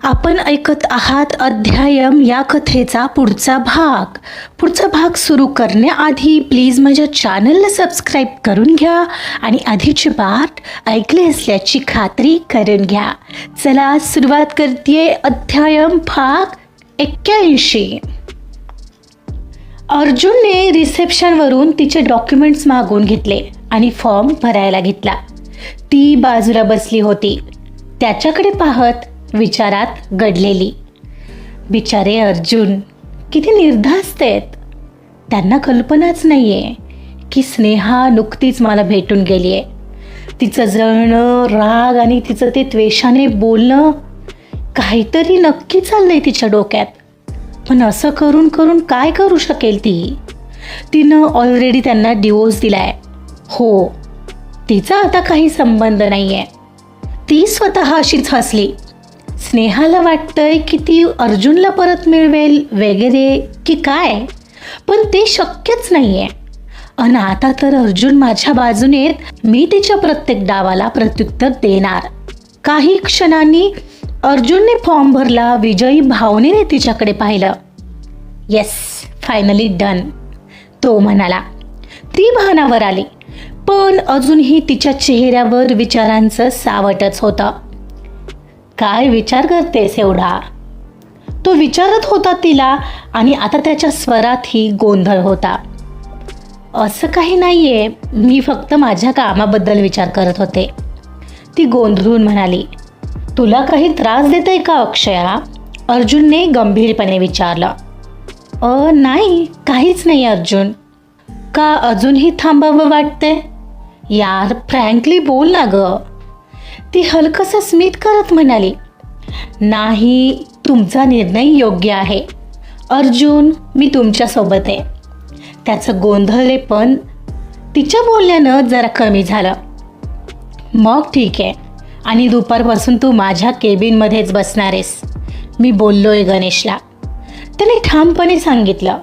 आपण ऐकत आहात अध्यायम या कथेचा पुढचा भाग सुरू करण्याआधी प्लीज माझ्या चॅनलला सबस्क्राईब करून घ्या आणि आधीचे पार्ट ऐकले असल्याची खात्री करून घ्या. चला सुरुवात करते. अध्यायम भाग 81. अर्जुनने रिसेप्शनवरून तिचे डॉक्युमेंट्स मागवून घेतले आणि फॉर्म भरायला घेतला. ती बाजूला बसली होती, त्याच्याकडे पाहत विचारात गडलेली. बिचारे अर्जुन किती निर्धास्त आहेत. त्यांना कल्पनाच नाही आहे की स्नेहा नुकतीच मला भेटून गेली आहे. तिचं जळणं, राग आणि तिचं ते त्वेषाने बोलणं, काहीतरी नक्की चाललंय तिच्या डोक्यात. पण असं करून करून काय करू शकेल ती? तिनं ऑलरेडी त्यांना डिवोर्स दिलाय. हो, तिचा आता काही संबंध नाही आहे. ती स्वतः अशीच हसली. स्नेहाला वाटतंय की ती अर्जुनला परत मिळवेल वगैरे की काय, पण ते शक्यच नाही आहे. आणि आता तर अर्जुन माझ्या बाजूने, मी तिच्या प्रत्येक डावाला प्रत्युत्तर देणार. काही क्षणांनी अर्जुनने फॉर्म भरला. विजयी भावनेने तिच्याकडे पाहिलं. येस, फायनली डन, तो म्हणाला. ती भानावर आली, पण अजूनही तिच्या चेहऱ्यावर विचारांचं सावटच होतं. काय विचार करतेस एवढा? तो विचारत होता तिला, आणि आता त्याच्या स्वरातही गोंधळ होता. असं काही नाहीये, मी फक्त माझ्या कामाबद्दल विचार करत होते, ती गोंधळून म्हणाली. तुला काही त्रास देतंय का अक्षया? अर्जुनने गंभीरपणे विचारलं. नाही, काहीच नाही अर्जुन. का अजूनही थांबावं वाटते? यार फ्रँकली बोल ना ग. ती हलकसं स्मित करत म्हणाली. नाही, तुमचा निर्णय योग्य आहे अर्जुन, मी तुमच्यासोबत आहे. त्याचं गोंधळलेपण तिच्या बोलण्यानं जरा कमी झालं. मग ठीक आहे, आणि दुपारपासून तू माझ्या केबिनमध्येच बसणार आहेस, मी बोललोय गणेशला, त्याने ठामपणे सांगितलं.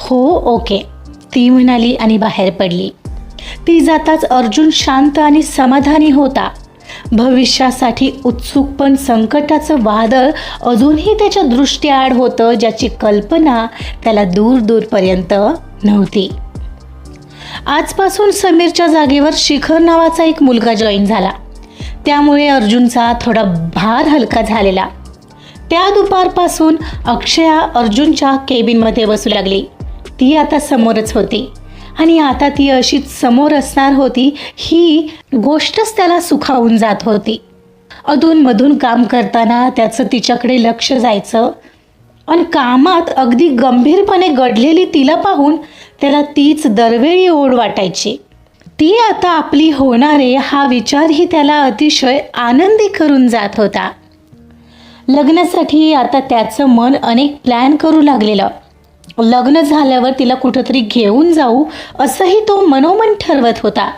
हो ओके, ती म्हणाली आणि बाहेर पडली. ती जाताच अर्जुन शांत आणि समाधानी होता. भविष्यासाठी उत्सुक, पण संकटाचं वादळ अजूनही त्याच्या दृष्टीआड होतं, ज्याची कल्पना त्याला दूर दूरपर्यंत नव्हती. आजपासून समीरच्या जागेवर शिखर नावाचा एक मुलगा जॉईन झाला, त्यामुळे अर्जुनचा थोडा भार हलका झालेला. त्या दुपारपासून अक्षया अर्जुनच्या केबिनमध्ये बसू लागली. ती आता समोरच होती, आणि आता ती अशीच समोर असणार होती ही गोष्टच त्याला सुखावून जात होती. अधूनमधून काम करताना त्याचं तिच्याकडे लक्ष जायचं, आणि कामात अगदी गंभीरपणे गडलेली तिला पाहून त्याला तीच दरवेळी ओढ वाटायची. ती आता आपली होणारे हा विचारही त्याला अतिशय आनंदी करून जात होता. लग्नासाठी आता त्याचं मन अनेक प्लॅन करू लागलेलं. लग्न झाल्यावर तिला कुठंतरी घेऊन जाऊ असंही तो मनोमन ठरवत होता.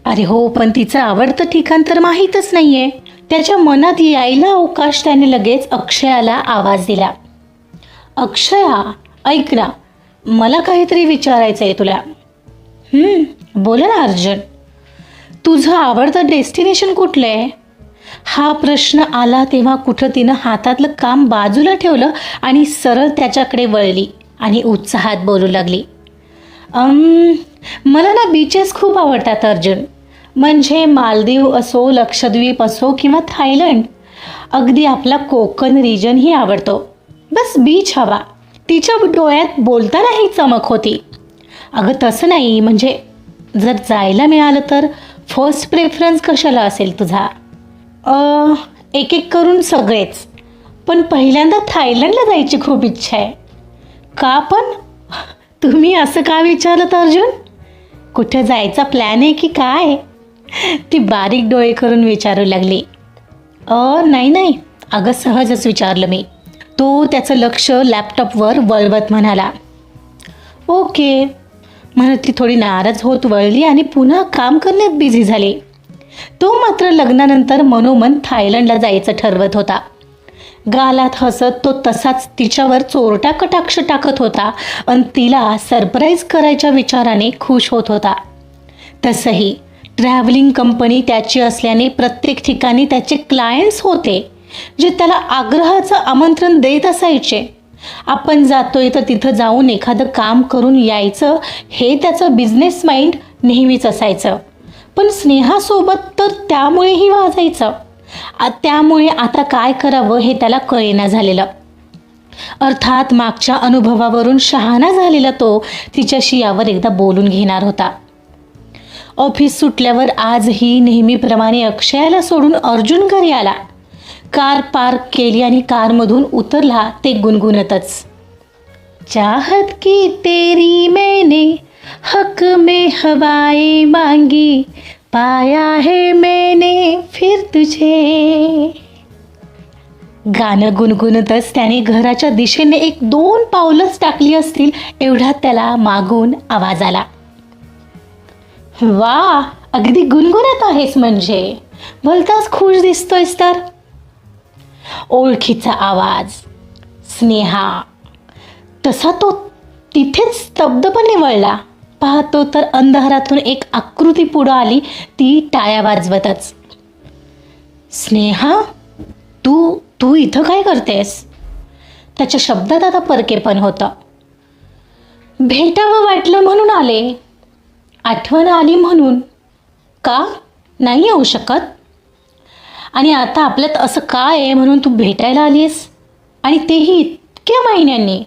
अरे हो, पण तिचं आवडतं ठिकाण तर माहीतच नाहीये. त्याच्या मनात यायला अवकाश त्याने लगेच अक्षयाला आवाज दिला. अक्षया, ऐक ना, मला काहीतरी विचारायचं आहे तुला. बोल ना अर्जुन. तुझं आवडतं डेस्टिनेशन कुठलं आहे? हा प्रश्न आला तेव्हा कुठं तिनं हातातलं काम बाजूला ठेवलं आणि सरळ त्याच्याकडे वळली आणि उत्साहात बोलू लागली. मला ना बीचेस खूप आवडतात अर्जुन. म्हणजे मालदीव असो, लक्षद्वीप असो किंवा थायलंड, अगदी आपला कोकण रिजनही आवडतो. बस बीच हवा. तिच्या डोळ्यात बोलतानाही चमक होती. अगं तसं नाही, म्हणजे जर जायला मिळालं तर फर्स्ट प्रेफरन्स कशाला असेल तुझा? एक एक करून सगळेच, पण पहिल्यांदा थायलंडला जायची खूप इच्छा आहे. का पण? तुम्ही असं का विचारलं अर्जुन? कुठे जायचा प्लॅन आहे की काय? ती बारीक डोळे करून विचारू लागली. नाही, अगं सहजच विचारलं मी. तो त्याचं लक्ष लॅपटॉपवर वळवत म्हणाला. ओके म्हणत ती थोडी नाराज होत वळली आणि पुन्हा काम करण्यात बिझी झाली. तो मात्र लग्नानंतर मनोमन थायलंडला जायचं ठरवत होता. गालात हसत तो तसाच तिच्यावर चोरटा कटाक्ष टाकत होता आणि तिला सरप्राईज करायच्या विचाराने खुश होत होता. तसंही ट्रॅव्हलिंग कंपनी त्याची असल्याने प्रत्येक ठिकाणी त्याचे क्लायंट्स होते, जे त्याला आग्रहाचं आमंत्रण देत असायचे. आपण जातोय तर तिथं जाऊन एखादं काम करून यायचं हे त्याचं बिझनेस माइंड नेहमीच असायचं. पण स्नेहासोबत तर त्यामुळेही वाजायचं. त्यामुळे आता काय करावं हे त्याला कळेना झालेलं. अर्थात मागच्या अनुभवावरून शहाणा झालेला तो तिच्याशी यावर एकदा बोलून घेणार होता. ऑफिस सुटल्यावर आजही नेहमीप्रमाणे अक्षयाला सोडून अर्जुन घरी आला. कार पार्क केली आणि कारमधून उतरला ते गुणगुणतच, चाहत की तेरी मैंने हक में हवाएं मांगी, पाया है मैंने फिर तुझे. गाणं गुणगुणतच त्याने घराच्या दिशेने 1-2 पावलंच टाकली असतील एवढ्यात त्याला मागून आवाज आला. वा, अगदी गुणगुणत आहेस म्हणजे, भलताच खुश दिसतोयस तर. ओळखीचा आवाज, स्नेहा. तसा तो तिथेच स्तब्धपणे वळला. पाहतो तर अंधारातून एक आकृती पुढं आली, ती टाळ्या वाजवतच. स्नेहा, तू इथं काय करतेस? त्याच्या शब्दात आता परकेपण होतं. भेटावं वाटलं म्हणून आले. आठवण आली म्हणून. का नाही येऊ शकत? आणि आता आपल्यात असं काय आहे म्हणून तू भेटायला आलीस? आणि तेही इतक्या महिन्यांनी?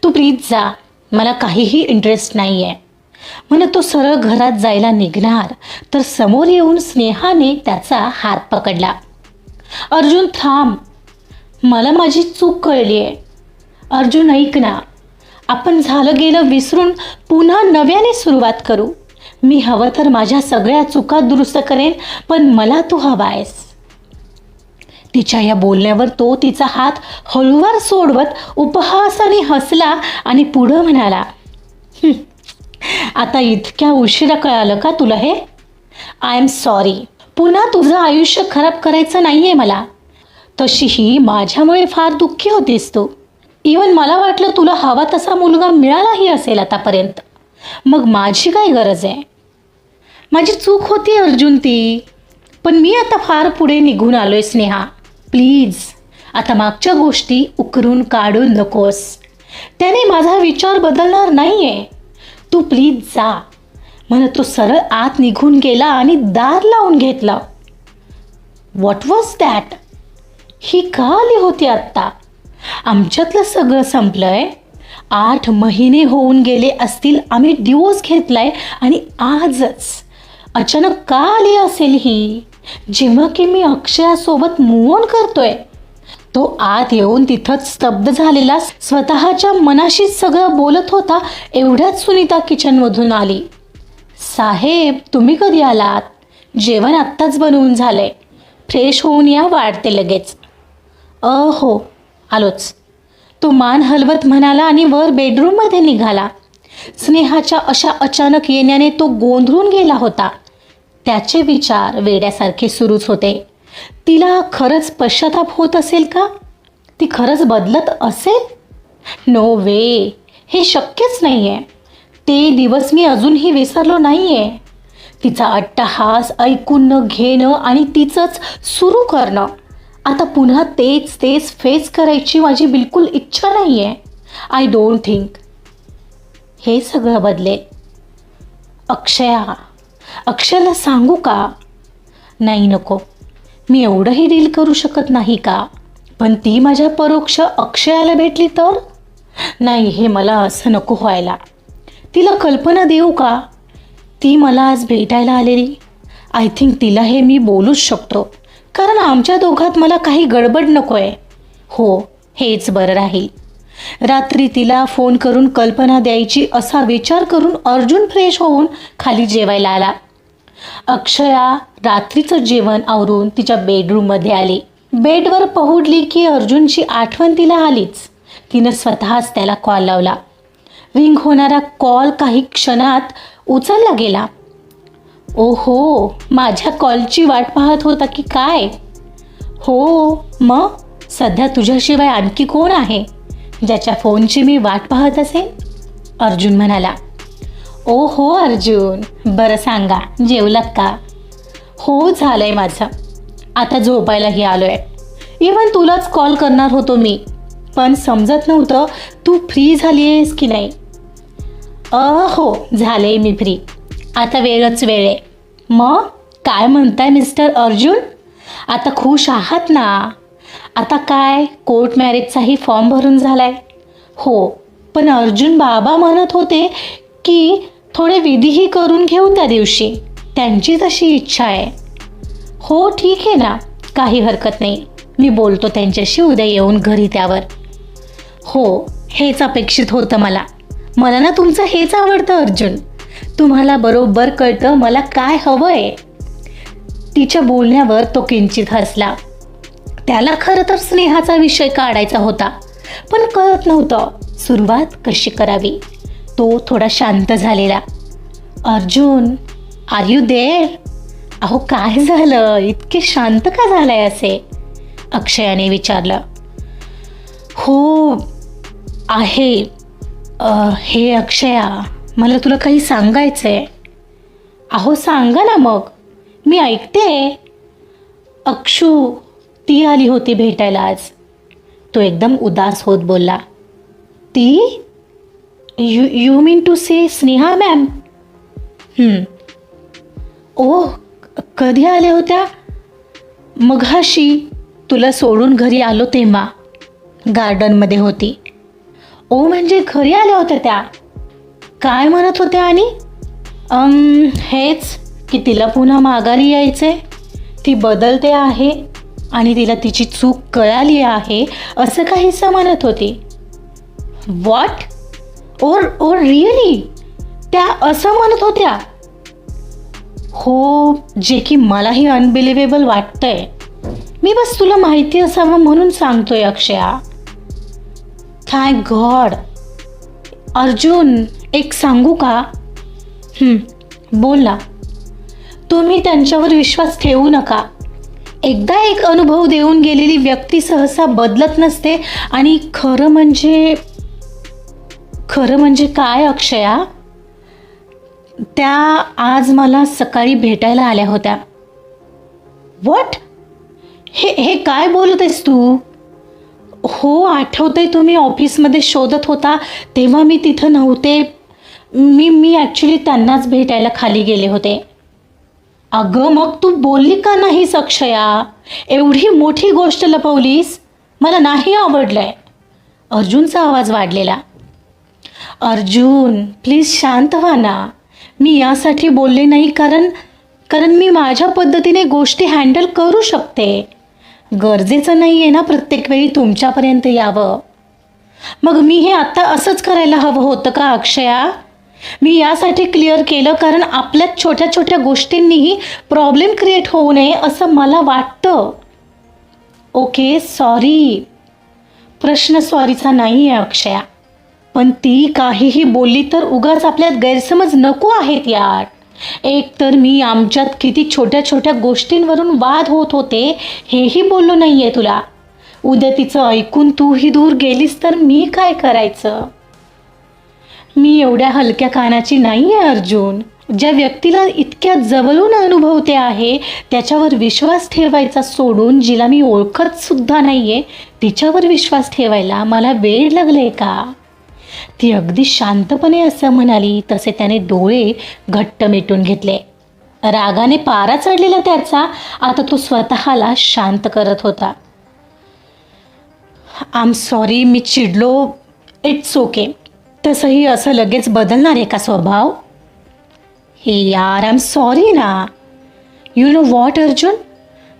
तू प्लीज जा, मला काहीही इंटरेस्ट नाही आहे. म्हणत तो सरळ घरात जायला निघणार तर समोर येऊन स्नेहाने त्याचा हात पकडला. अर्जुन थांब, मला माझी चूक कळली आहे. अर्जुन ऐक ना, आपण झालं गेलं विसरून पुन्हा नव्याने सुरुवात करू. मी हवं तर माझ्या सगळ्या चुका दुरुस्त करेन, पण मला तू हवा आहेस. तिच्या या बोलण्यावर तो तिचा हात हळूवार सोडवत उपहासाने हसला आणि पुढं म्हणाला, आता इतक्या उशिरा कळालं का तुला हे? I am sorry. पुन्हा तुझं आयुष्य खराब करायचं नाही आहे मला. तशीही माझ्यामुळे फार दुःखी होतीस तू. इवन मला वाटलं तुला हवा तसा मुलगा मिळालाही असेल आतापर्यंत. मग माझी काय गरज आहे? माझी चूक होती अर्जुन ती. पण मी आता फार पुढे निघून आलोय स्नेहा. प्लीज आता मागच्या गोष्टी उकरून काढू नकोस. त्याने माझा विचार बदलणार नाही आहे. तू प्लीज जा. म्हणत तो सरळ आत निघून गेला आणि दार लावून घेतला. What was that? ही का आली होती आत्ता? आमच्यातलं सगळं संपलंय. 8 महिने होऊन गेले असतील आम्ही डिवोर्स घेतलाय आणि आजच अचानक का आली असेल ही? जेव्हा की मी अक्षयासोबत मूव्ह ऑन करतोय. तो आत येऊन तिथंच स्तब्ध झालेला स्वतःच्या मनाशीच सगळं बोलत होता. एवढ्याच सुनीता किचनमधून आली. साहेब, तुम्ही कधी आलात? जेवण आत्ताच बनवून झालंय. फ्रेश होऊन या, वाढते लगेच. हो आलोच, तो मान हलवत म्हणाला आणि वर बेडरूममध्ये निघाला. स्नेहाच्या अशा अचानक येण्याने तो गोंधळून गेला होता. त्याचे विचार वेड्यासारखे सुरूच होते. तिला खरंच पश्चाताप होत असेल का? ती खरंच बदलत असेल? नो वे, हे शक्यच नाही आहे. ते दिवस मी अजूनही विसरलो नाही आहे. तिचा अट्टहास ऐकून न घेणं आणि तिचंच सुरू करणं. आता पुन्हा तेच फेस करायची माझी बिलकुल इच्छा नाही आहे. आय डोंट थिंक हे सगळं बदलेल. अक्षयाला सांगू का? नाही, नको. मी एवढंही डील करू शकत नाही का? पण ती माझ्या परोक्ष अक्षयाला भेटली तर? नाही, हे मला असं नको व्हायला. तिला कल्पना देऊ का? ती मला आज भेटायला आलेली. आय थिंक तिला हे मी बोलूच शकतो, कारण आमच्या दोघात मला काही गडबड नको आहे. हो, हेच बरं राहील. रात्री तिला फोन करून कल्पना द्यायची असा विचार करून अर्जुन फ्रेश होऊन खाली जेवायला आला. अक्षया रात्रीचं जेवण आवरून तिच्या बेडरूममध्ये आली. बेडवर पहुडली की अर्जुनची आठवण तिला आलीच. तिनं स्वतःच त्याला कॉल लावला. रिंग होणारा कॉल काही क्षणात उचलला गेला. ओहो, माझ्या कॉलची वाट पाहत होता की काय? हो, मग सध्या तुझ्याशिवाय आणखी कोण आहे ज्याच्या फोनची मी वाट पाहत असेल? अर्जुन म्हणाला. ओहो अर्जुन, बरं सांगा, जेवलात का? हो, झालंय माझं. आता झोपायलाही आलोय. इवन तुलाच कॉल करणार होतो मी, पण समजत नव्हतं तू फ्री झाली आहेस की नाही. हो झाले मी फ्री, आता वेळच वेळ आहे. मग काय म्हणताय मिस्टर अर्जुन, आता खुश आहात ना? आता काय कोर्ट मॅरेजचाही फॉर्म भरून झालाय? हो, पण अर्जुन बाबा म्हणत होते की थोडे विधीही करून घेऊ त्या दिवशी, त्यांची तशी इच्छा आहे. हो ठीक आहे ना, काही हरकत नाही, मी बोलतो त्यांच्याशी उद्या येऊन घरी त्यावर. हो हेच अपेक्षित होतं मला. मला ना तुमचं हेच आवडतं अर्जुन, तुम्हाला बरोबर कळतं मला काय हवं आहे. तिच्या बोलण्यावर तो किंचित हसला. त्याला खरं तर स्नेहाचा विषय काढायचा होता, पण कळत नव्हतं सुरुवात कशी करावी. तो थोडा शांत झालेला. Arjun are you there? अहो काय झालं, इतके शांत का झालाय असे? अक्षयाने विचारलं. हो आहे. हे अक्षया, मला तुला काही सांगायचंय. अहो सांगा ना मग, मी ऐकते. अक्षू ती आली होती भेटायला आज. तो एकदम उदास होत बोलला. ती? You mean to say Sneha ma'am? ओ कधी आल्या होत्या? मघाशी तुला सोडून घरी आलो तेव्हा गार्डनमध्ये होती. ओ म्हणजे घरी आल्या होत्या त्या? काय म्हणत होत्या? आणि हेच की तिला पुन्हा माघारी यायचे, ती बदलते आहे आणि तिला तिची चूक कळाली आहे असं काहीसं म्हणत होती. व्हॉट? ओर रिअली त्या असं म्हणत होत्या? हो, जे की मलाही अनबिलिव्हेबल वाटतंय. मी बस तुला माहिती असावं म्हणून सांगतोय अक्षया. Thank God. अर्जुन एक सांगू का? बोल ना. तुम्ही त्यांच्यावर विश्वास ठेवू नका. एकदा एक अनुभव देऊन गेलेली व्यक्ती सहसा बदलत नसते. आणि खरं म्हणजे काय अक्षया, त्या आज मला सकाळी भेटायला आल्या होत्या. व्हॉट? हे काय बोलत आहेस तू? हो आठवतंय, तुम्ही ऑफिसमध्ये शोधत होता तेव्हा मी तिथं नव्हते. मी ॲक्च्युली त्यांनाच भेटायला खाली गेले होते. अगं मग तू बोलली का नाहीस अक्षया? एवढी मोठी गोष्ट लपवलीस, मला नाही आवडलंय. अर्जुनचा आवाज वाढलेला. अर्जुन प्लीज शांत व्हा ना. मी यासाठी बोलले नाही कारण मी माझ्या पद्धतीने गोष्टी हँडल करू शकते. गरजेचं नाही आहे ना प्रत्येक वेळी तुमच्यापर्यंत यावं. मग मी हे आत्ता असंच करायला हवं होतं का अक्षया? मी यासाठी क्लिअर केलं कारण आपल्यात छोट्या छोट्या गोष्टींनीही प्रॉब्लेम क्रिएट होऊ नये असं मला वाटतं. Okay sorry. प्रश्न सॉरीचा नाही आहे अक्षया, पण ती काहीही बोलली तर उगाच आपल्यात गैरसमज नको आहेत यार. एक तर मी आमच्यात किती छोट्या छोट्या गोष्टींवरून वाद होत होते हेही बोललो नाही आहे तुला. उद्या तिचं ऐकून तूही दूर गेलीस तर मी काय करायचं? मी एवढ्या हलक्या कानाची नाही आहे अर्जुन. ज्या व्यक्तीला इतक्या जवळून अनुभवते आहे त्याच्यावर विश्वास ठेवायचा सोडून जिला मी ओळखत सुद्धा नाही आहे तिच्यावर विश्वास ठेवायला मला वेळ लागले का? ती अगदी शांतपणे असं म्हणाली तसे त्याने डोळे घट्ट मिटून घेतले. रागाने पारा चढलेला त्याचा आता तो स्वतःला शांत करत होता. आम सॉरी, मी चिडलो. It's okay. तसंही असं लगेच बदलणार आहे का स्वभाव? हे यार आय एम सॉरी ना. You know what Arjun,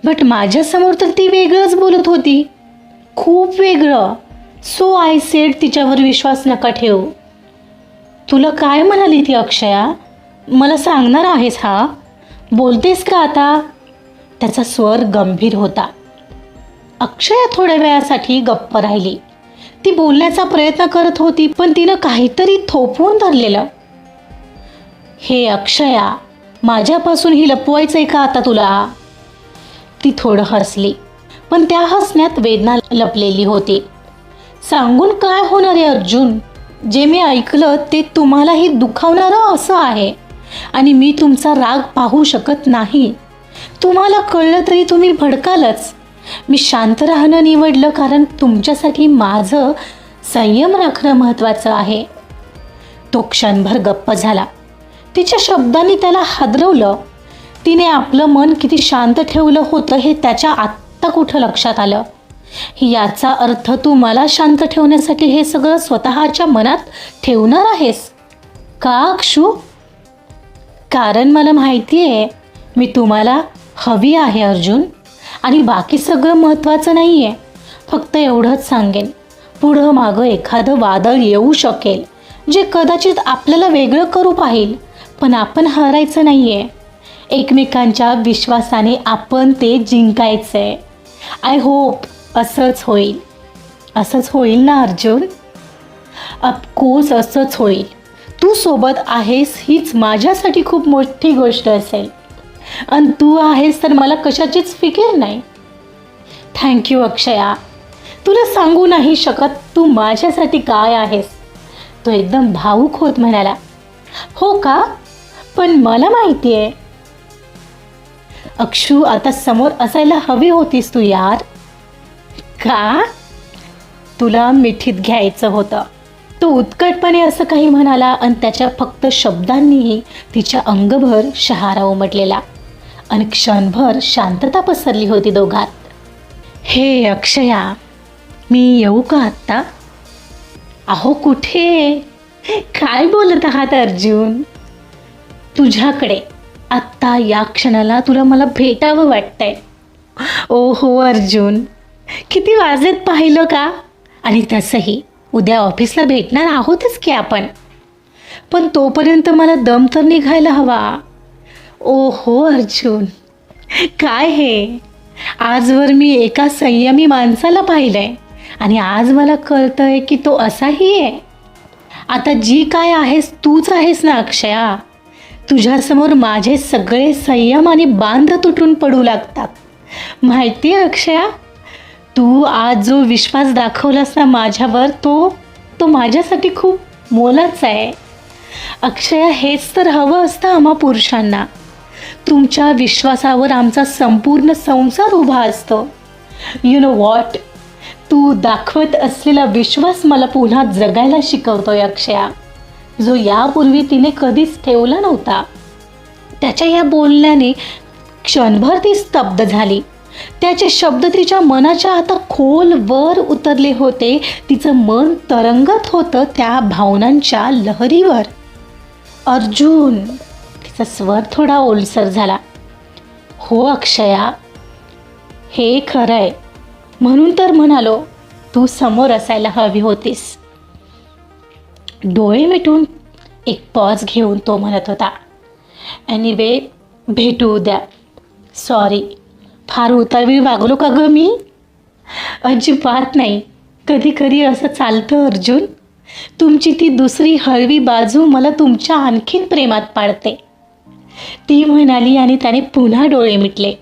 but माझ्यासमोर तर ती वेगळंच बोलत होती, खूप वेगळं. सो आय सेड तिच्यावर विश्वास नका ठेवू. तुला काय म्हणाली ती अक्षया? मला सांगणार आहेस? हा बोलतेस का आता? त्याचा स्वर गंभीर होता. अक्षया थोड्या वेळासाठी गप्प राहिली. ती बोलण्याचा प्रयत्न करत होती पण तिनं काहीतरी थोपवून धरलेलं. हे अक्षया, माझ्यापासून ही लपवायचंय का आता तुला? ती थोडं हसली पण त्या हसण्यात वेदना लपलेली होती. सांगून काय होणार आहे अर्जुन? जे मी ऐकलं ते तुम्हालाही दुखावणारं असं आहे आणि मी तुमचा राग पाहू शकत नाही. तुम्हाला कळलं तरी तुम्ही भडकालच. मी शांत राहणं निवडलं कारण तुमच्यासाठी माझं संयम राखणं महत्त्वाचं आहे. तो क्षणभर गप्प झाला. तिच्या शब्दांनी त्याला हादरवलं. तिने आपलं मन किती शांत ठेवलं होतं हे त्याच्या आत्ता कुठं लक्षात आलं. याचा अर्थ तू मला शांत ठेवण्यासाठी हे सगळं स्वतःच्या मनात ठेवणार आहेस का अक्षू? कारण मला माहिती आहे मी तुम्हाला हवी आहे अर्जुन, आणि बाकी सगळं महत्त्वाचं नाही आहे. फक्त एवढंच सांगेन, पुढं मागं एखादं वादळ येऊ शकेल जे कदाचित आपल्याला वेगळं करू पाहिल, पण आपण हारायचं नाही आहे. एकमेकांच्या विश्वासाने आपण ते जिंकायचं आहे. आय होप असंच होईल. असंच होईल ना अर्जुन? ऑफकोर्स असंच होईल. तू सोबत आहेस हीच माझ्यासाठी खूप मोठी गोष्ट असेल, आणि तू आहेस तर मला कशाचीच फिकीर नाही. थँक्यू अक्षया. तुला सांगू नाही शकत तू माझ्यासाठी काय आहेस. तो एकदम भावूक होत म्हणाला. हो का? पण मला माहिती आहे. अक्षू, आता समोर असायला हवी होतीस तू यार. का? तुला मिठीत घ्यायचं होतं. तो उत्कटपणे असं काही म्हणाला आणि त्याच्या फक्त शब्दांनीही तिच्या अंगभर शहारा उमटलेला आणि क्षणभर शांतता पसरली होती दोघात. हे अक्षया, मी येऊ का आत्ता? अहो कुठे? काय बोलत आहात अर्जुन? तुझ्याकडे आत्ता या क्षणाला तुला मला भेटावं वाटतंय. ओ हो अर्जुन, किती वाजलेत पाहिलं का? आणि तसंही उद्या ऑफिसला भेटणार आहोतच की आपण, पण तोपर्यंत मला दम तर निघायला हवा. ओ हो अर्जुन, काय हे? आजवर मी एका संयमी माणसाला पाहिलंय आणि आज मला कळतंय की तो असाही आहे. आता जी काय आहेस तूच आहेस ना अक्षया. तुझ्यासमोर माझे सगळे संयम आणि बांध तुटून पडू लागतात. माहिती आहे अक्षया, तू आज जो विश्वास दाखवलास ना माझ्यावर, तो माझ्यासाठी खूप मोलाचा आहे. अक्षया, हेच तर हवं असतं आम्हा पुरुषांना. तुमच्या विश्वासावर आमचा संपूर्ण संसार उभा असतो. यू नो वॉट, तू दाखवत असलेला विश्वास मला पुन्हा जगायला शिकवतोय अक्षया, जो यापूर्वी तिने कधीच ठेवला नव्हता. त्याच्या या बोलण्याने क्षणभर ती स्तब्ध झाली. त्याचे शब्द तिच्या मनाच्या आता खोलवर उतरले होते. तिचं मन तरंगत होतं त्या भावनांच्या लहरीवर. अर्जुन, तिचा स्वर थोडा ओलसर झाला. हो अक्षया, हे खरं आहे. म्हणून तर म्हणालो तू समोर असायला हवी होतीस. डोळे मिटून एक पॉज घेऊन तो म्हणत होता. एनिवे, भेटू उद्या. सॉरी, फार उतावीळ वागलो का गं मी? अजिबात नाही. कधी कधी असं चालतं अर्जुन. तुमची ती दुसरी हळवी बाजू मला तुमच्या आणखीन प्रेमात पाडते, ती म्हणाली आणि त्याने पुन्हा डोळे मिटले.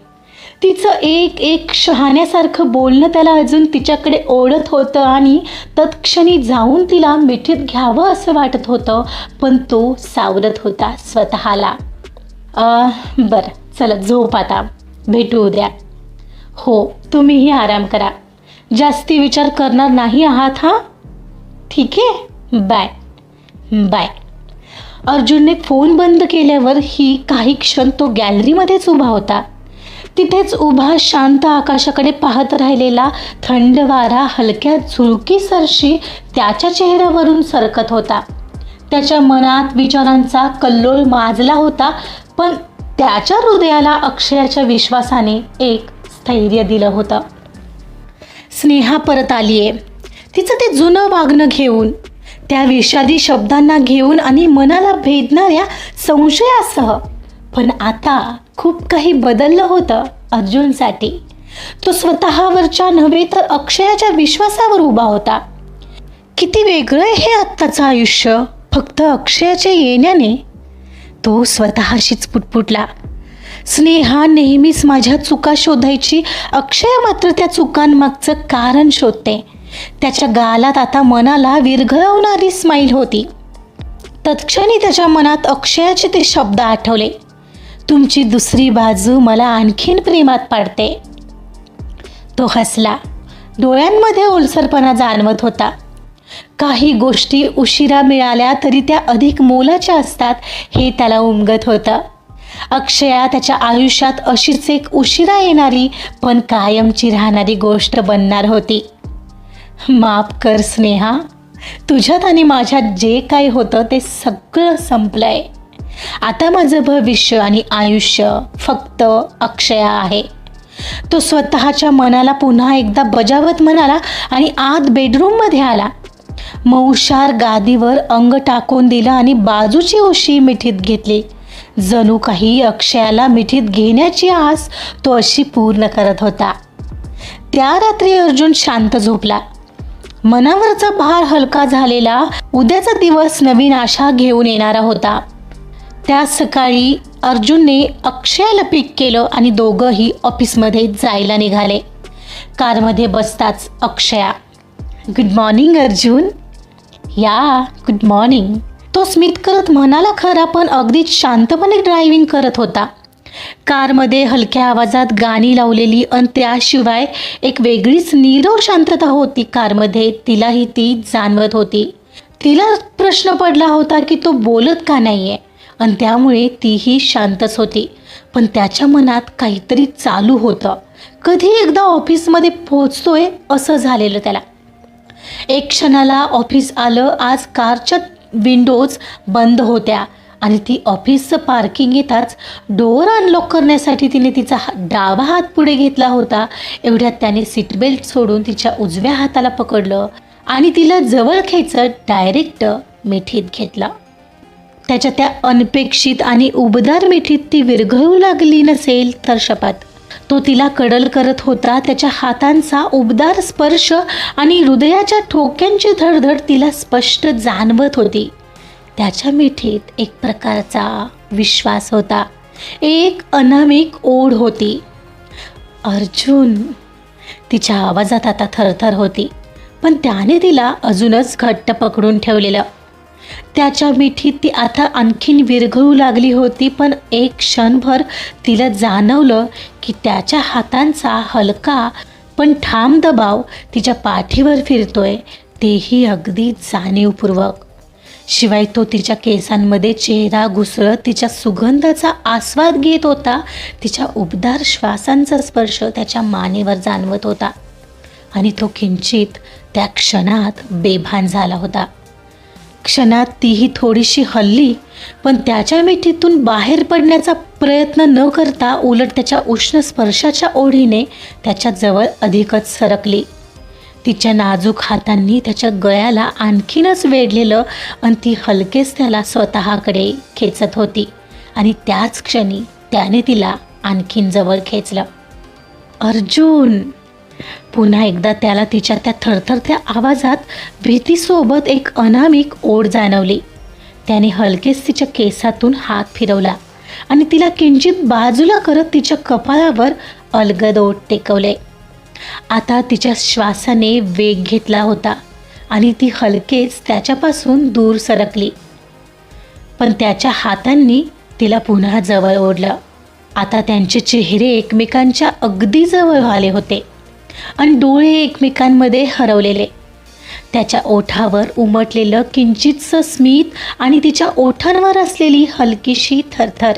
तिचं एक एक शहाण्यासारखं बोलणं त्याला अजून तिच्याकडे ओढत होतं आणि तत्क्षणी जाऊन तिला मिठीत घ्यावं असं वाटत होतं, पण तो सावरत होता स्वतःला. बरं, चला झोप आता, भेटू उद्या. हो, तुम्हीही आराम करा. जास्ती विचार करणार नाही आहात हां? ठीक आहे, बाय बाय. अर्जुनने फोन बंद केल्यावर ही काही क्षण तो गॅलरीमध्येच उभा होता. तिथेच उभा शांत आकाशाकडे पाहत राहिलेला थंड वारा हलक्या झुळकीसरशी त्याच्या चेहऱ्यावरून सरकत होता. त्याच्या मनात विचारांचा कल्लोळ माजला होता, पण त्याच्या हृदयाला अक्षयाच्या विश्वासाने एक स्थैर्य दिलं होतं. स्नेहा परत आली आहे. तिचं ते जुनं वागणं घेऊन, त्या विषादी शब्दांना घेऊन आणि मनाला भेदणाऱ्या संशयासह. पण आता खूप काही बदललं होतं अर्जुनसाठी. तो स्वतःवरच्या नव्हे तर अक्षयाच्या विश्वासावर उभा होता. किती वेगळं आहे हे आत्ताचं आयुष्य फक्त अक्षयाच्या येण्याने. तो स्वतःशीच पुटपुटला. स्नेहा नेहमीच माझ्या चुका शोधायची, अक्षय मात्र त्या चुकांमागचं कारण शोधते. त्याच्या गालात आता मनाला विरघळवणारी स्माईल होती. तत्क्षणी त्याच्या मनात अक्षयाचे ते शब्द आठवले. तुमची दुसरी बाजू मला आणखीन प्रेमात पाडते. तो हसला. डोळ्यांमध्ये ओलसरपणा जाणवत होता. काही गोष्टी उशिरा मिळाल्या तरी त्या अधिक मोलाच्या असतात हे त्याला उमगत होतं. अक्षया त्याच्या आयुष्यात अशीच एक उशिरा येणारी पण कायमची राहणारी गोष्ट बनणार होती. माफ कर स्नेहा, तुझ्यात आणि माझ्यात जे काही होतं ते सगळं संपलंय. आता माझं भविष्य आणि आयुष्य फक्त अक्षया आहे. तो स्वतःच्या मनाला पुन्हा एकदा बजावत म्हणाला आणि आत बेडरूममध्ये आला. मऊशार गादीवर अंग टाकून दिलं आणि बाजूची उशी मिठीत घेतली. जणू काही अक्षयाला मिठीत घेण्याची आस तो अशी पूर्ण करत होता. त्या रात्री अर्जुन शांत झोपला. मनावरचा भार हलका झालेला. उद्याचा दिवस नवीन आशा घेऊन येणारा होता. त्या सकाळी अर्जुनने अक्षयाला पिक केलं आणि दोघंही ऑफिसमध्ये जायला निघाले. कारमध्ये बसताच अक्षया, गुड मॉर्निंग अर्जुन. या गुड मॉर्निंग, तो स्मित करत म्हणाला खरा, पण अगदीच शांतपणे ड्रायव्हिंग करत होता. कारमध्ये हलक्या आवाजात गाणी लावलेली आणि त्याशिवाय एक वेगळीच नीरव शांतता होती कारमध्ये. तिलाही ती जाणवत होती. तिला प्रश्न पडला होता की तो बोलत का नाहीये, आणि त्यामुळे तीही शांतच होती. पण त्याच्या मनात काहीतरी चालू होतं. कधी एकदा ऑफिसमध्ये पोहोचतोय असं झालेलं त्याला. एक क्षणाला ऑफिस आलं. आज कारच्या विंडोज बंद होत्या आणि ती ऑफिसचं पार्किंग येताच डोअर अनलॉक करण्यासाठी तिने तिचा डावा हात पुढे घेतला होता. एवढ्यात त्याने सीट बेल्ट सोडून तिच्या उजव्या हाताला पकडलं आणि तिला जवळ खेचत डायरेक्ट मिठीत घेतलं. त्याच्या त्या अनपेक्षित आणि उबदार मिठीत ती विरघळू लागली नसेल तर शपथ. तो तिला कडल करत होता. त्याच्या हातांचा उबदार स्पर्श आणि हृदयाच्या ठोक्यांची धडधड तिला स्पष्ट जाणवत होती. त्याच्या मिठीत एक प्रकारचा विश्वास होता, एक अनामिक ओढ होती. अर्जुन, तिच्या आवाजात आता थरथर होती, पण त्याने तिला अजूनच घट्ट पकडून ठेवलेलं. त्याच्या मिठीत ती आता आणखीन विरघळू लागली होती. पण एक क्षणभर तिला जाणवलं की त्याच्या हातांचा हलका पण ठाम दबाव तिच्या पाठीवर फिरतोय, तेही अगदी जाणीवपूर्वक. शिवाय तो तिच्या केसांमध्ये चेहरा घुसळत तिच्या सुगंधाचा आस्वाद घेत होता. तिच्या उबदार श्वासांचा स्पर्श त्याच्या मानेवर जाणवत होता आणि तो किंचित त्या क्षणात बेभान झाला होता. क्षणात तीही थोडीशी हलली, पण त्याच्या मिठीतून बाहेर पडण्याचा प्रयत्न न करता उलट त्याच्या उष्ण स्पर्शाच्या ओढीने त्याच्या जवळ अधिकच सरकली. तिच्या नाजूक हातांनी त्याच्या गळ्याला आणखीनच वेढलेलं आणि ती हलकेच त्याला स्वतःकडे खेचत होती. आणि त्याच क्षणी त्याने तिला आणखीन जवळ खेचलं. अर्जुन, पुन्हा एकदा त्याला तिच्या त्या थरथरत्या आवाजात भीतीसोबत एक अनामिक ओढ जाणवली. त्याने हलकेच तिच्या केसातून हात फिरवला आणि तिला किंचित बाजूला करत तिच्या कपाळावर अलगद ओठ टेकवले. आता तिच्या श्वासाने वेग घेतला होता आणि ती हलकेच त्याच्यापासून दूर सरकली. पण त्याच्या हातांनी तिला पुन्हा जवळ ओढलं. आता त्यांचे चेहरे एकमेकांच्या अगदी जवळ आले होते आणि डोळे एकमेकांमध्ये हरवलेले. त्याच्या ओठावर उमटलेलं किंचितसं स्मित आणि तिच्या ओठांवर असलेली हलकीशी थरथर.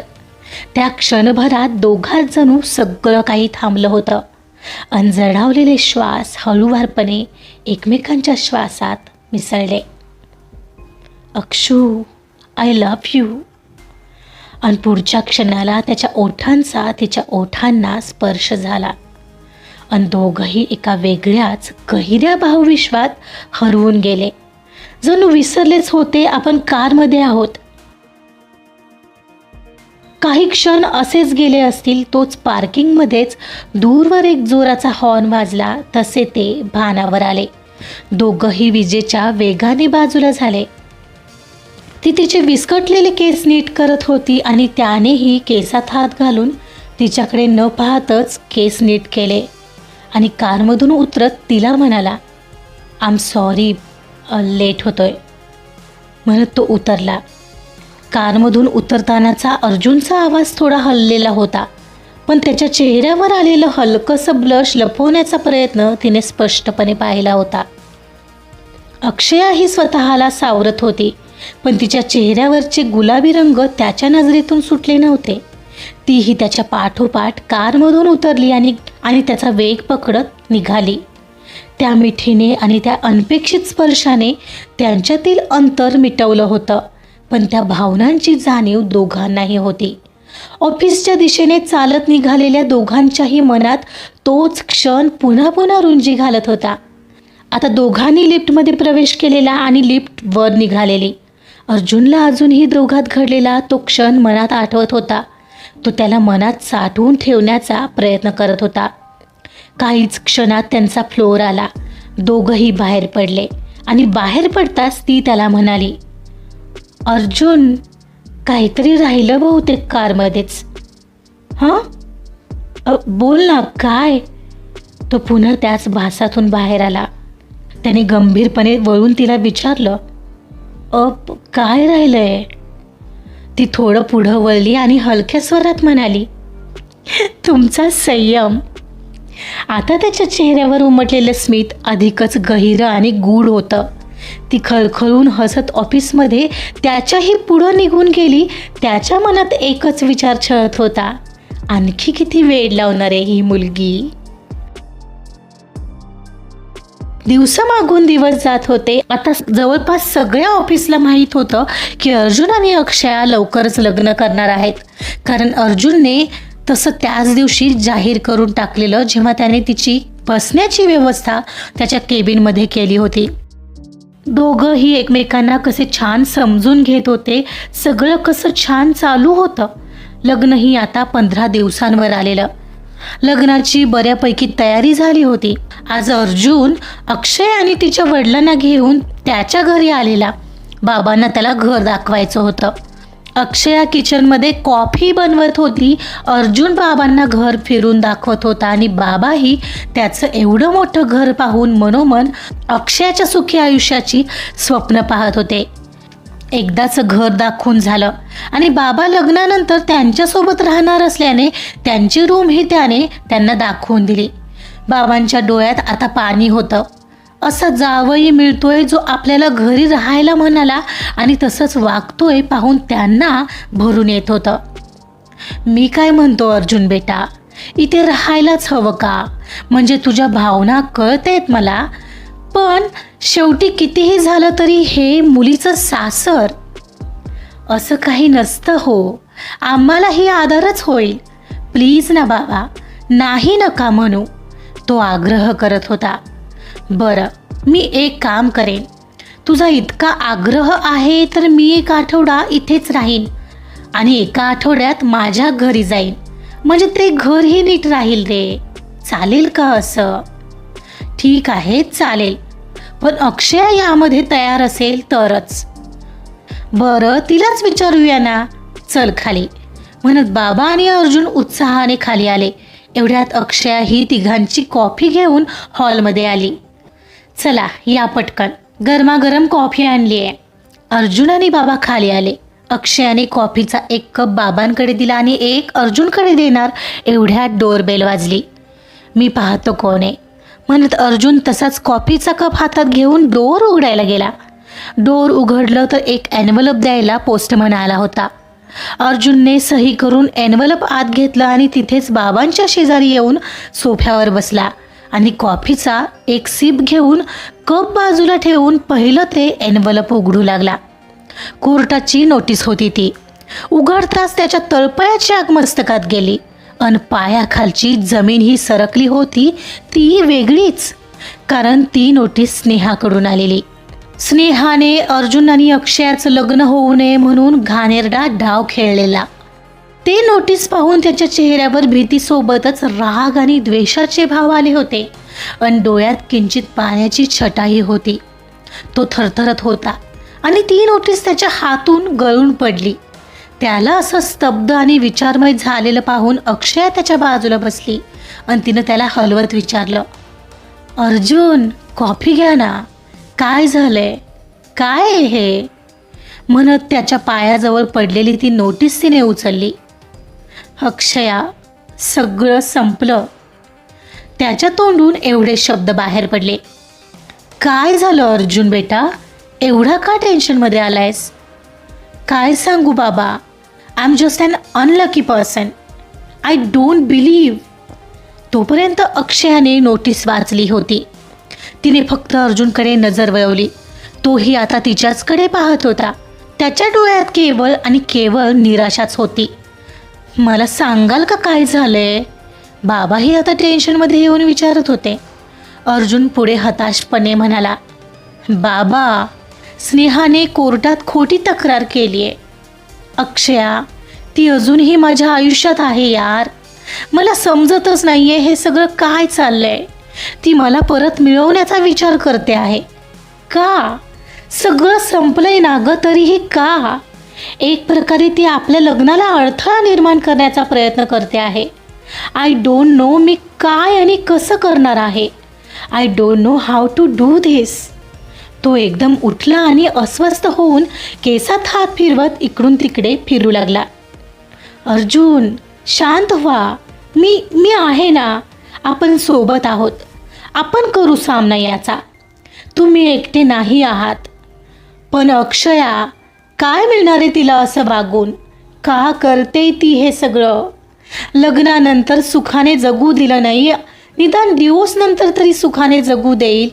त्या क्षणभरात दोघांत जणू सगळं काही थांबलं होतं. अंजडावलेले श्वास हळूवारपणे एकमेकांच्या श्वासात मिसळले. Akshu, I love you. आणि पुढच्या क्षणाला त्याच्या ओठांचा तिच्या ओठांना स्पर्श झाला आणि दोघंही एका वेगळ्याच गहिऱ्या भावविश्वात हरवून गेले. जणू विसरलेच होते आपण कारमध्ये आहोत. काही क्षण असेच गेले असतील. तोच पार्किंगमध्येच दूरवर एक जोराचा हॉर्न वाजला तसे ते भानावर आले. दोघंही विजेच्या वेगाने बाजूला झाले. ती तिचे विस्कटलेले केस नीट करत होती आणि त्यानेही केसात हात घालून तिच्याकडे न पाहतच केस नीट केले आणि कारमधून उतरत तिला म्हणाला, आय एम सॉरी, लेट होतोय म्हणत तो उतरला. कारमधून उतरतानाचा अर्जुनचा आवाज थोडा हललेला होता, पण त्याच्या चेहऱ्यावर आलेलं हलकंसं ब्लश लपवण्याचा प्रयत्न तिने स्पष्टपणे पाहिला होता. अक्षया ही स्वतःला सावरत होती, पण तिच्या चेहऱ्यावरचे गुलाबी रंग त्याच्या नजरेतून सुटले नव्हते. तीही त्याच्या पाठोपाठ कारमधून उतरली आणि त्याचा वेग पकडत निघाली. त्या मिठीने आणि त्या अनपेक्षित स्पर्शाने त्यांच्यातील अंतर मिटवलं होतं, पण त्या भावनांची जाणीव दोघांनाही होती. ऑफिसच्या दिशेने चालत निघालेल्या दोघांच्याही मनात तोच क्षण पुन्हा पुन्हा रुंजी घालत होता. आता दोघांनी लिफ्टमध्ये प्रवेश केलेला आणि लिफ्ट वर निघालेली. अर्जुनला अजूनही दोघात घडलेला तो क्षण मनात आठवत होता. तो त्याला मनात साठवून ठेवण्याचा प्रयत्न करत होता. काहीच क्षणात त्यांचा फ्लोअर आला. दोघंही बाहेर पडले आणि बाहेर पडताच ती त्याला म्हणाली, अर्जुन, काहीतरी राहिलं बहुतेक कारमध्येच. हां, बोल ना, काय? तो पुन्हा त्याच भासातून बाहेर आला. त्याने गंभीरपणे वळून तिला विचारलं, काय राहिलंय? ती थोडं पुढं वळली आणि हलक्या स्वरात म्हणाली, तुमचा संयम. आता त्याच्या चेहऱ्यावर उमटलेलं स्मित अधिकच गहिरं आणि गूढ होतं. ती खळखळून हसत ऑफिसमध्ये त्याच्याही पुढं निघून गेली. त्याच्या मनात एकच विचार छळत होता, आणखी किती वेळ लावणार आहे ही मुलगी? दिवसामागून दिवस जात होते. आता जवळपास सगळ्या ऑफिसला माहीत होतं की अर्जुन आणि अक्षया लवकरच लग्न करणार आहेत, कारण अर्जुनने तसं त्याच दिवशी जाहीर करून टाकलेलं, जेव्हा त्याने तिची बसण्याची व्यवस्था त्याच्या केबिनमध्ये केली होती. दोघंही एकमेकांना कसे छान समजून घेत होते. सगळं कसं छान चालू होतं. लग्नही आता 15 दिवसांवर आलेलं. लग्नाची बऱ्यापैकी तयारी झाली होती. आज अर्जुन अक्षय आणि तिच्या वडिलांना घेऊन त्याच्या घरी आलेला. बाबांना त्याला घर दाखवायचं होतं. अक्षया किचनमध्ये कॉफी बनवत होती. अर्जुन बाबांना घर फिरून दाखवत होता आणि बाबाही त्याचं एवढं मोठं घर पाहून मनोमन अक्षयाच्या सुखी आयुष्याची स्वप्न पाहत होते. एकदाचं घर दाखवून झालं आणि बाबा लग्नानंतर त्यांच्यासोबत राहणार असल्याने त्यांची रूमही त्याने त्यांना दाखवून दिली. बाबांच्या डोळ्यात आता पाणी होतं. असा जावई मिळतोय जो आपल्याला घरी राहायला म्हणाला आणि तसंच वागतोय पाहून त्यांना भरून येत होतं. मी काय म्हणतो अर्जुन बेटा, इथे राहायलाच हवं का? म्हणजे तुझ्या भावना कळतायत मला, पण शेवटी कितीही झालं तरी हे मुलीचं सासर. असं काही नसतं हो, आम्हालाही आदरच होईल. प्लीज ना बाबा, नाही नका म्हणू, तो आग्रह करत होता. बरं, मी एक काम करेन. तुझा इतका आग्रह आहे तर मी एक आठवडा इथेच राहीन आणि एका आठवड्यात माझ्या घरी जाईन, म्हणजे ते घरही नीट राहील रे. चालेल का असं? ठीक आहे, चालेल, पण अक्षय यामध्ये तयार असेल तरच. बरं, तिलाच विचारूया ना. चल खाली, म्हणत बाबा आणि अर्जुन उत्साहाने खाली आले. एवढ्यात अक्षया ही तिघांची कॉफी घेऊन हॉलमध्ये आली. चला या पटकन, गरमागरम कॉफी आणली आहे. अर्जुन आणि बाबा खाली आले. अक्षयाने कॉफीचा एक कप बाबांकडे दिला आणि एक अर्जुनकडे देणार एवढ्यात डोरबेल वाजली. मी पाहतो कोण आहे म्हणत अर्जुन तसाच कॉफीचा कप हातात घेऊन डोर उघडायला गेला. डोर उघडलं तर एक एनव्हलप द्यायला पोस्टमन आला होता. अर्जुनने सही करून एनव्हलप आत घेतलं आणि तिथेच बाबांच्या शेजारी येऊन सोफ्यावर बसला आणि कॉफीचा एक सिप घेऊन कप बाजूला ठेवून पहिलं ते एनव्हलप उघडू लागला. कोर्टाची नोटीस होती ती. उघडताच त्याच्या तळपायाची आग मस्तकात गेली अन पायाखालची जमीन ही सरकली होती ती वेगळीच, कारण ती नोटीस स्नेहाकडून आलेली. स्नेहाने अर्जुन आणि अक्षयाचं लग्न होऊ नये म्हणून घाणेरडा डाव खेळलेला. ते नोटीस पाहून त्याच्या चेहऱ्यावर भीतीसोबतच राग आणि द्वेषाचे भाव आले होते अन डोळ्यात किंचित पाण्याची छटाही होती. तो थरथरत होता आणि ती नोटीस त्याच्या हातून गळून पडली. त्याला असं स्तब्ध आणि विचारमय झालेलं पाहून अक्षया त्याच्या बाजूला बसली आणि तिनं त्याला हलवत विचारलं, अर्जुन, कॉफी घ्या ना. काय झालंय? काय आहे हे? म्हणत त्याच्या पायाजवळ पडलेली ती नोटीस तिने उचलली. अक्षया, सगळं संपलं. त्याच्या तोंडून एवढे शब्द बाहेर पडले. काय झालं अर्जुन बेटा, एवढा का टेन्शनमध्ये आलायस? काय सांगू बाबा, I am just an unlucky person. I don't believe. तोपर्यंत अक्षयाने नोटीस वाचली होती. तिने फक्त अर्जुनकडे नजर वळवली. तोही आता तिच्याचकडे पाहत होता. त्याच्या डोळ्यात केवळ आणि केवळ निराशाच होती. मला सांगाल का काय झालंय? बाबाही आता टेन्शनमध्ये येऊन विचारत होते. अर्जुन पुढे हताशपणे म्हणाला, बाबा, स्नेहाने कोर्टात खोटी तक्रार केली आहे. अक्षया, ती अजूनही माझ्या आयुष्यात आहे यार. मला समजतच नाहीये हे सगळं काय चाललंय. ती मला परत मिळवण्याचा विचार करते आहे. का? सगळं संपलंय ना गं, तरीही का? एक प्रकारे ती आपल्या लग्नाला अडथळा निर्माण करण्याचा प्रयत्न करते आहे. आय डोंट नो मी काय आणि कसं करणार आहे. I don't know how to do this. तो एकदम उठला आणि अस्वस्थ होऊन केसात हात फिरवत इकडून तिकडे फिरू लागला. अर्जुन, शांत व्हा. मी आहे ना. आपण सोबत आहोत. आपण करू सामना याचा. तुम्ही एकटे नाही आहात. पण अक्षया, काय मिळणार आहे तिला असं वागून? का करते ती हे सगळं? लग्नानंतर सुखाने जगू दिलं नाही, निदान डिवोर्सनंतर तरी सुखाने जगू देईल.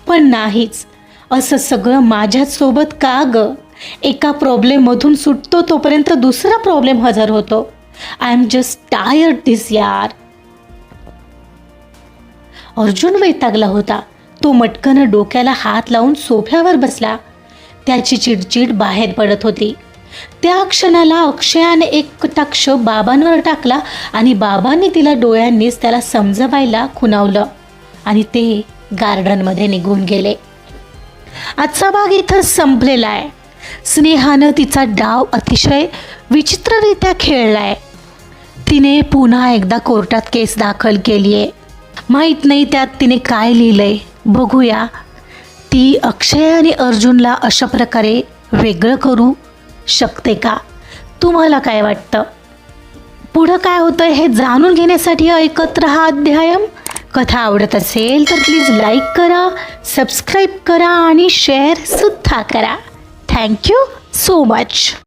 पण नाहीच. असं सगळं माझ्यासोबत का गं? एका प्रॉब्लेममधून सुटतो तोपर्यंत दुसरा प्रॉब्लेम हजर होतो. आय एम जस्ट टायर्ड दिस यार. अर्जुन वैतागला होता. तो मटकन डोक्याला हात लावून सोफ्यावर बसला. त्याची चिडचिड बाहेर पडत होती. त्या क्षणाला अक्षयाने एक कटाक्ष बाबांवर टाकला आणि बाबांनी तिला डोळ्यांनीच त्याला समजवायला खुणावलं आणि ते गार्डनमध्ये निघून गेले. आजचा भाग इथं संपलेला आहे. स्नेहानं तिचा डाव अतिशय विचित्ररित्या खेळलाय. तिने पुन्हा एकदा कोर्टात केस दाखल केली आहे. माहीत नाही त्यात तिने काय लिहिलंय. बघूया ती अक्षय आणि अर्जुनला अशा प्रकारे वेगळं करू शकते का? तुम्हाला काय वाटतं? पुढं काय होतं हे जाणून घेण्यासाठी ऐकत रहा अध्यायम. कथा आवडत असेल तर प्लीज लाईक करा, सबस्क्राईब करा आणि शेअर सुद्धा करा. Thank you so much.